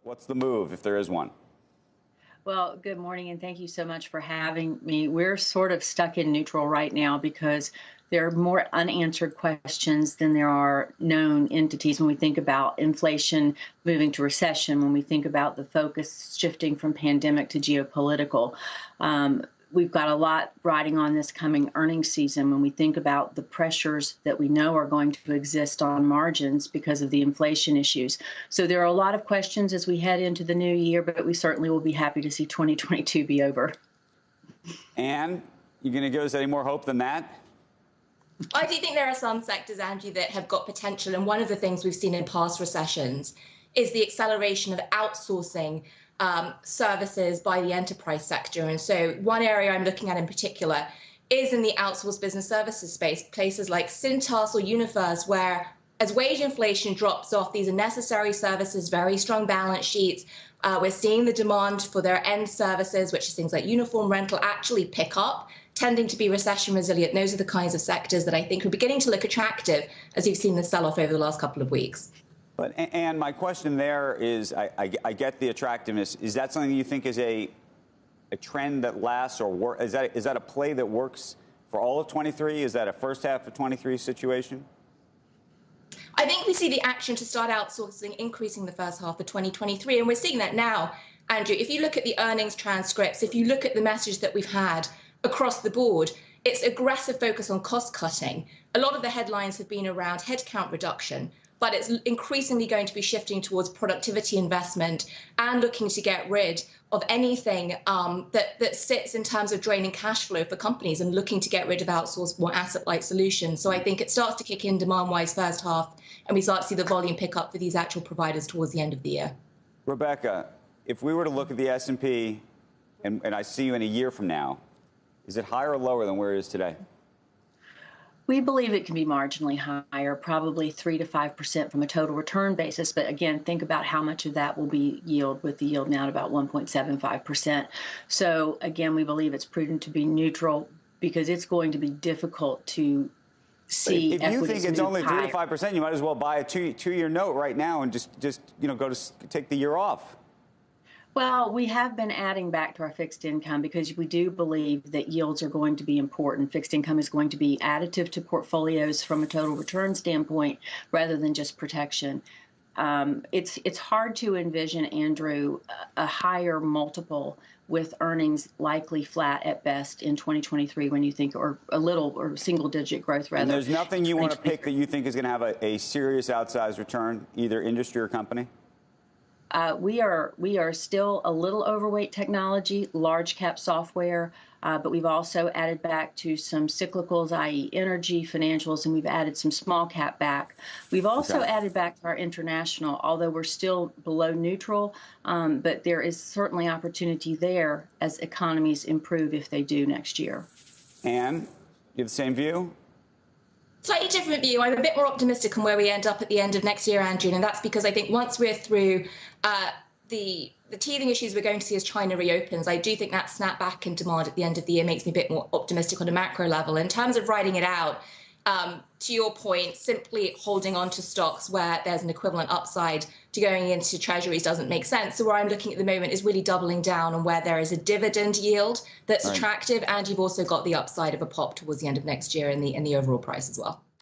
What's the move, if there is one? Well, good morning, and thank you so much for having me. We're sort of stuck in neutral right now because there are more unanswered questions than there are known entities when we think about inflation moving to recession, when we think about the focus shifting from pandemic to geopolitical. We've got a lot riding on this coming earnings season when we think about the pressures that we know are going to exist on margins because of the inflation issues. So there are a lot of questions as we head into the new year, but we certainly will be happy to see 2022 be over. And you going to give us any more hope than that? I do think there are some sectors, Andrew, that have got potential. And one of the things we've seen in past recessions is the acceleration of outsourcing services by the enterprise sector. And so one area I'm looking at in particular is in the outsourced business services space, places like Cintas or Universe, where as wage inflation drops off, these are necessary services, very strong balance sheets. We're seeing the demand for their end services, which is things like uniform rental, actually pick up, tending to be recession resilient. Those are the kinds of sectors that I think are beginning to look attractive as you've seen the sell-off over the last couple of weeks. But, and my question there is, I get the attractiveness. Is that something you think is a trend that lasts, or is that a play that works for all of 23? Is that a first half of 23 situation? I think we see the action to start outsourcing increasing the first half of 2023, and we're seeing that now, Andrew. If you look at the earnings transcripts, if you look at the message that we've had across the board, it's aggressive focus on cost cutting. A lot of the headlines have been around headcount reduction, but it's increasingly going to be shifting towards productivity investment and looking to get rid of anything that sits in terms of draining cash flow for companies and looking to get rid of outsourced, more asset-light solutions. So I think it starts to kick in demand-wise first half, and we start to see the volume pick up for these actual providers towards the end of the year. Rebecca, if we were to look at the S&P, and I see you in a year from now, is it higher or lower than where it is today? We believe it can be marginally higher, probably 3 to 5% from a total return basis. But again, think about how much of that will be yield, with the yield now at about 1.75%. So again, we believe it's prudent to be neutral because it's going to be difficult to see. If you think it's only 3 to higher. 5%, you might as well buy a two-year note right now and just go to take the year off. Well, we have been adding back to our fixed income because we do believe that yields are going to be important. Fixed income is going to be additive to portfolios from a total return standpoint rather than just protection. It's hard to envision, Andrew, a higher multiple with earnings likely flat at best in 2023 when you think, or a little, or single-digit growth rather. And there's nothing you want to pick that you think is going to have a serious outsized return, either industry or company? We are still a little overweight technology, large cap software, but we've also added back to some cyclicals, i.e. energy, financials, and we've added some small cap back. We've also added back to our international, although we're still below neutral, but there is certainly opportunity there as economies improve if they do next year. And you have the same view? Slightly different view. I'm a bit more optimistic on where we end up at the end of next year, Andrew, and that's because I think once we're through the teething issues we're going to see as China reopens, I do think that snapback in demand at the end of the year makes me a bit more optimistic on a macro level. In terms of riding it out, to your point, simply holding on to stocks where there's an equivalent upside to going into treasuries doesn't make sense. So where I'm looking at the moment is really doubling down on where there is a dividend yield that's attractive, and you've also got the upside of a pop towards the end of next year in the overall price as well.